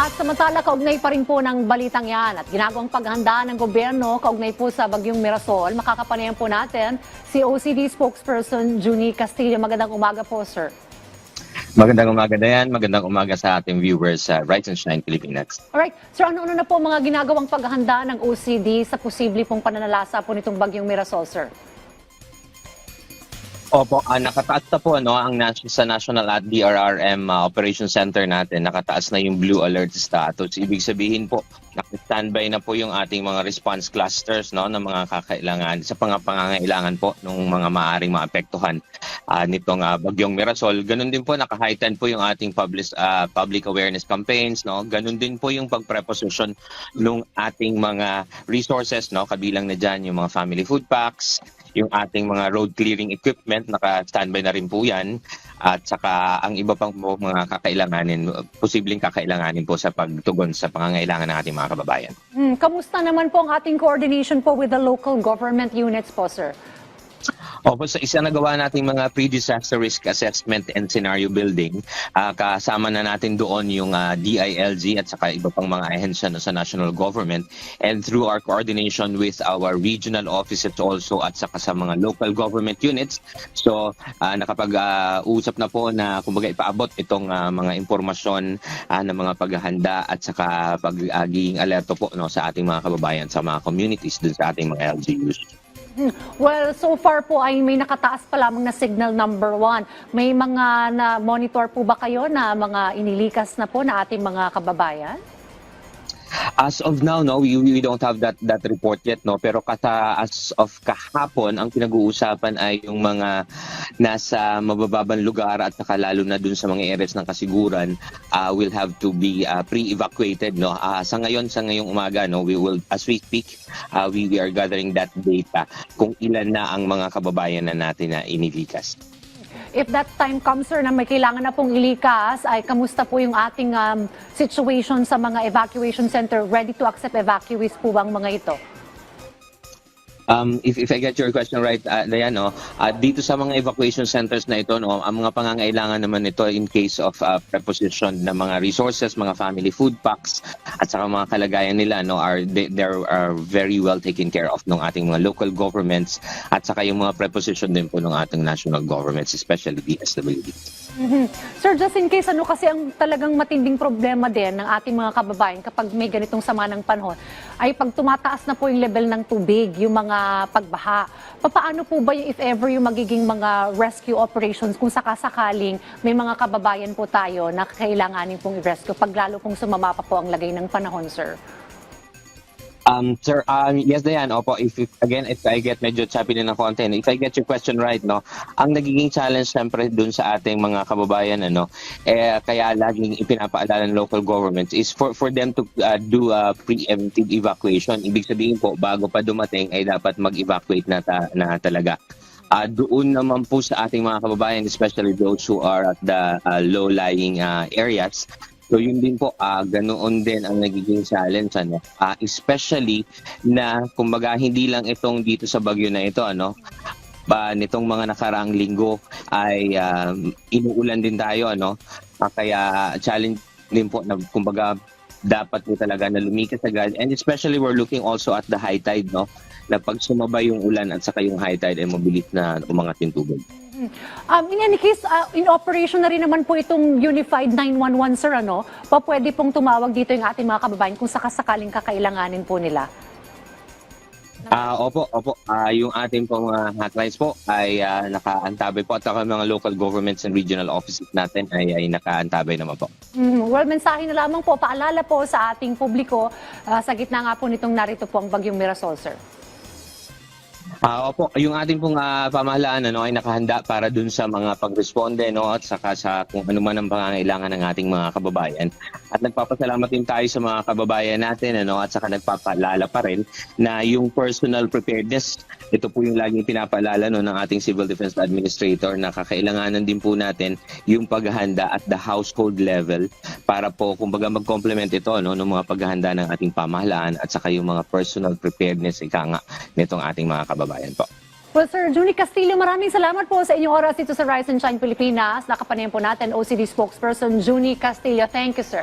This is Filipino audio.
At samantala, kaugnay pa rin po ng balitang yan at ginagawang paghanda ng gobyerno kaugnay po sa Bagyong Mirasol. Makakapanayan po natin si OCD spokesperson Junie Castillo. Magandang umaga po, sir. Magandang umaga na yan. Magandang umaga sa ating viewers sa Rise and Shine Pilipinas. Alright, sir, ano na po mga ginagawang paghanda ng OCD sa posible pong pananalasa po nitong Bagyong Mirasol, sir? Opo, nakataas na po sa National at DRRM Operation Center natin, nakataas na yung blue alert status. Ibig sabihin po, naka-standby na po yung ating mga response clusters ng mga kakailangan sa pangangailangan po ng mga maaaring maapektuhan nitong Bagyong Mirasol. Ganun din po, naka-heighten po yung ating public awareness campaigns. Ganun din po yung pag-preposition ng ating mga resources, kabilang na dyan yung mga family food packs, yung ating mga road clearing equipment, naka-standby na rin po yan. At saka ang iba pang mga posibleng kakailanganin po sa pagtugon sa pangangailangan ng ating mga kababayan. Kamusta naman po ang ating coordination po with the local government units po, sir? Opo, sa isa nagawa nating mga pre-disaster risk assessment and scenario building, kasama na natin doon yung DILG at saka iba pang mga ahensya sa national government, and through our coordination with our regional offices also at saka sa mga local government units. So nakapag-usap na po na kumbaga ipaabot itong mga impormasyon ng mga paghahanda at saka pagiging alerto po sa ating mga kababayan sa mga communities dun sa ating mga LGUs. Well, so far po ay may nakataas pa lamang na signal number 1. May mga na-monitor po ba kayo na mga inilikas na po na ating mga kababayan? As of now, we don't have that report yet, pero as of kahapon, ang pinag-uusapan ay yung mga nasa mabababang lugar at saka lalo na dun sa mga areas ng kasiguran will have to be pre-evacuated. Sa ngayong umaga, we will, as we speak, we are gathering that data kung ilan na ang mga kababayan na natin na inilikas. If that time comes, sir, na may kailangan na pong ilikas, ay kamusta po yung ating situation sa mga evacuation center? Ready to accept evacuees po bang mga ito? If I get your question right, Dayan, dito sa mga evacuation centers na ito, ang mga pangangailangan naman ito in case of preposition ng mga resources, mga family food packs, at saka mga kalagayan nila, they are very well taken care of ng ating mga local governments at saka yung mga preposition din po ng ating national governments, especially DSWD. Sir, just in case, kasi ang talagang matinding problema din ng ating mga kababayan kapag may ganitong sama ng panahon, ay pag tumataas na po yung level ng tubig, yung mga pagbaha. Paano po ba if ever yung magiging mga rescue operations kung sakasakaling may mga kababayan po tayo na kailanganin pong i-rescue pag lalo pong sumama pa po ang lagay ng panahon, sir? Sir, yes, Dayan, opo, if I get medyo choppy din ng konti, if I get your question right, ang nagiging challenge siyempre dun sa ating mga kababayan, kaya laging ipinapaalala ng local governments is for them to do preemptive evacuation. Ibig sabihin po, bago pa dumating ay dapat mag-evacuate na talaga. Doon naman po sa ating mga kababayan, especially those who are at the low-lying areas, so yun din po, ganoon din ang nagiging challenge, especially na kumbaga hindi lang itong dito sa bagyo na ito, nitong mga nakaraang linggo ay inuulan din tayo, kaya challenge din po na kumbaga dapat po talaga na lumikas agad, and especially we're looking also at the high tide, na pag sumabay yung ulan at saka yung high tide ay mabilis na umangat yung tubig. In any case, in operation na rin naman po itong Unified 911, sir, pwede pong tumawag dito yung ating mga kababayan kung sakasakaling kakailanganin po nila. Opo. Yung ating pong hotlines po ay nakaantabay po at saka mga local governments and regional offices natin ay nakaantabay naman po. Well, mensahe na lamang po, paalala po sa ating publiko sa gitna nga po nitong narito po ang Bagyong Mirasol, sir. Opo, yung ating pong pamahalaan ay nakahanda para dun sa mga pagresponde at saka sa kung ano man ang pangangailangan ng ating mga kababayan. At nagpapasalamat din tayo sa mga kababayan natin at saka nagpapaalala pa rin na yung personal preparedness, ito po yung laging pinapaalala ng ating Civil Defense Administrator na kakailanganan din po natin yung paghahanda at the household level para po kumbaga mag-complement ito ng mga paghahanda ng ating pamahalaan at saka yung mga personal preparedness nitong ating mga kababayan po. Well, Sir Junie Castillo, maraming salamat po sa inyong oras dito sa Rise and Shine Pilipinas. Nakapanayan po natin OCD spokesperson Junie Castillo. Thank you, sir.